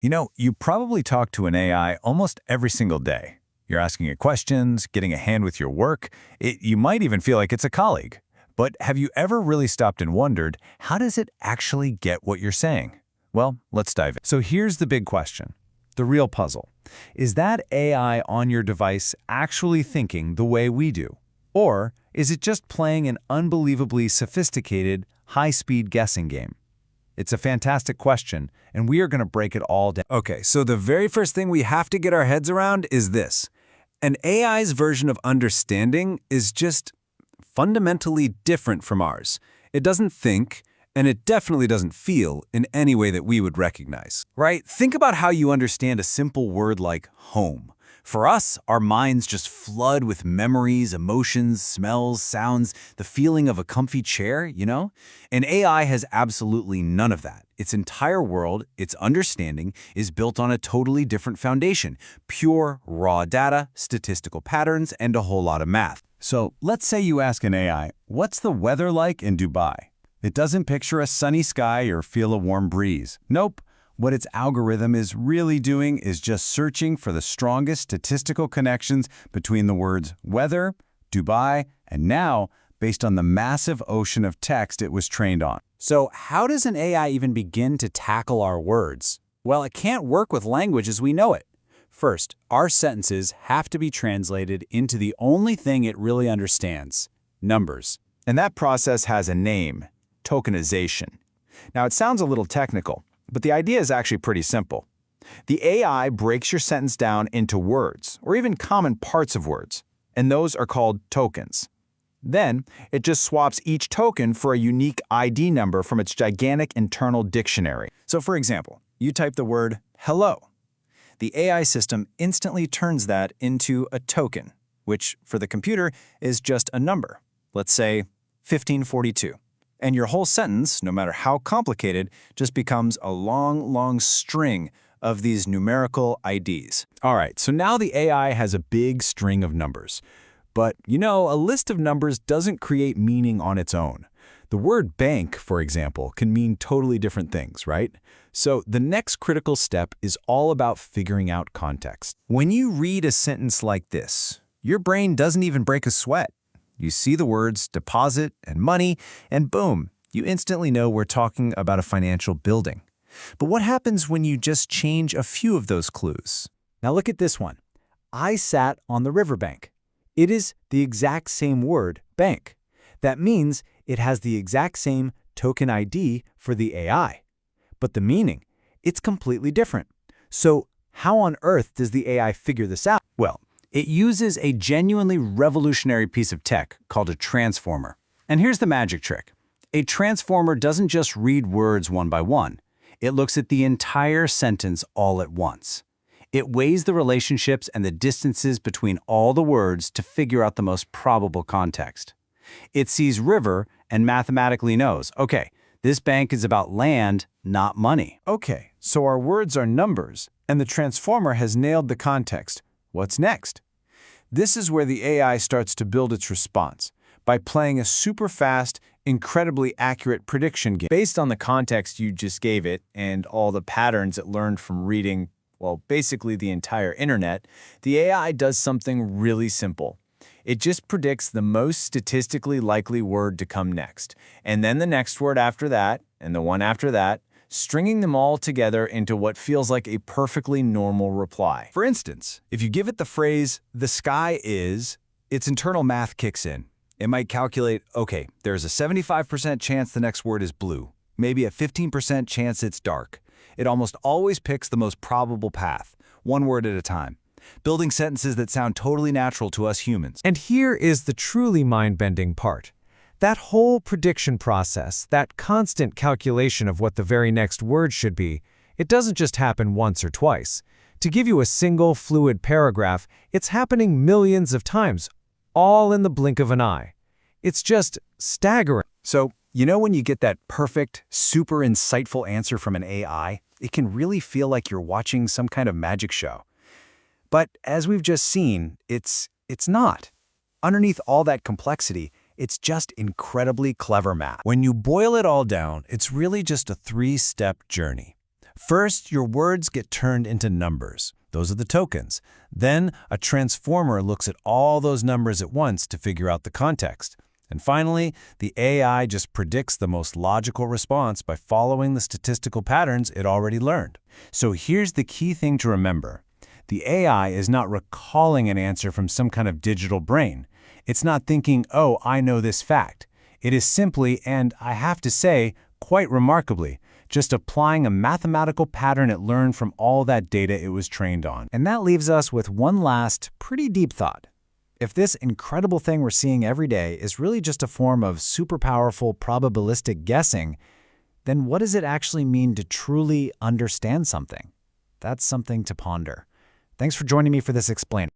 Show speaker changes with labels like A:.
A: You probably talk to an AI almost every single day. You're asking it questions, getting a hand with your work. You might even feel like it's a colleague. But have you ever really stopped and wondered, how does it actually get what you're saying? Well, let's dive in. So here's the big question, the real puzzle. Is that AI on your device actually thinking the way we do? Or is it just playing an unbelievably sophisticated, high-speed guessing game? It's a fantastic question, and we are going to break it all down.
B: Okay, so the very first thing we have to get our heads around is this. An AI's version of understanding is just fundamentally different from ours. It doesn't think, and it definitely doesn't feel in any way that we would recognize. Right? Think about how you understand a simple word like home. For us, our minds just flood with memories, emotions, smells, sounds, the feeling of a comfy chair, And AI has absolutely none of that. Its entire world, its understanding, is built on a totally different foundation. Pure, raw data, statistical patterns, and a whole lot of math.
A: So let's say you ask an AI, what's the weather like in Dubai? It doesn't picture a sunny sky or feel a warm breeze. Nope. What its algorithm is really doing is just searching for the strongest statistical connections between the words weather, Dubai, and now, based on the massive ocean of text it was trained on.
B: So how does an AI even begin to tackle our words? Well, it can't work with language as we know it. First, our sentences have to be translated into the only thing it really understands, numbers.
A: And that process has a name, tokenization. Now, it sounds a little technical, but the idea is actually pretty simple. The AI breaks your sentence down into words, or even common parts of words, and those are called tokens. Then, it just swaps each token for a unique ID number from its gigantic internal dictionary. So for example, you type the word hello. The AI system instantly turns that into a token, which for the computer is just a number. Let's say 1542. And your whole sentence, no matter how complicated, just becomes a long string of these numerical IDs. All right, so now the AI has a big string of numbers. But, a list of numbers doesn't create meaning on its own. The word bank, for example, can mean totally different things, right? So the next critical step is all about figuring out context. When you read a sentence like this, your brain doesn't even break a sweat. You see the words deposit and money, and boom, you instantly know we're talking about a financial building. But what happens when you just change a few of those clues? Now look at this one. I sat on the riverbank. It is the exact same word, bank. That means it has the exact same token ID for the AI. But the meaning, it's completely different. So how on earth does the AI figure this out? Well, it uses a genuinely revolutionary piece of tech called a transformer. And here's the magic trick. A transformer doesn't just read words one by one. It looks at the entire sentence all at once. It weighs the relationships and the distances between all the words to figure out the most probable context. It sees river and mathematically knows, okay, this bank is about land, not money. Okay, so our words are numbers, and the transformer has nailed the context. What's next? This is where the AI starts to build its response, by playing a super fast, incredibly accurate prediction game. Based on the context you just gave it and all the patterns it learned from reading, well, basically the entire internet, the AI does something really simple. It just predicts the most statistically likely word to come next, and then the next word after that, and the one after that, stringing them all together into what feels like a perfectly normal reply. For instance, if you give it the phrase, "the sky is," its internal math kicks in. It might calculate, okay, there's a 75% chance the next word is blue, maybe a 15% chance it's dark. It almost always picks the most probable path, one word at a time, building sentences that sound totally natural to us humans.
C: And here is the truly mind-bending part. That whole prediction process, that constant calculation of what the very next word should be, it doesn't just happen once or twice. To give you a single, fluid paragraph, it's happening millions of times, all in the blink of an eye. It's just staggering.
A: So, when you get that perfect, super insightful answer from an AI, it can really feel like you're watching some kind of magic show. But as we've just seen, it's not. Underneath all that complexity, it's just incredibly clever math. When you boil it all down, it's really just a three-step journey.
B: First, your words get turned into numbers. Those are the tokens. Then, a transformer looks at all those numbers at once to figure out the context. And finally, the AI just predicts the most logical response by following the statistical patterns it already learned. So here's the key thing to remember. The AI is not recalling an answer from some kind of digital brain. It's not thinking, oh, I know this fact. It is simply, and I have to say, quite remarkably, just applying a mathematical pattern it learned from all that data it was trained on.
A: And that leaves us with one last, pretty deep thought. If this incredible thing we're seeing every day is really just a form of super powerful probabilistic guessing, then what does it actually mean to truly understand something? That's something to ponder. Thanks for joining me for this explainer.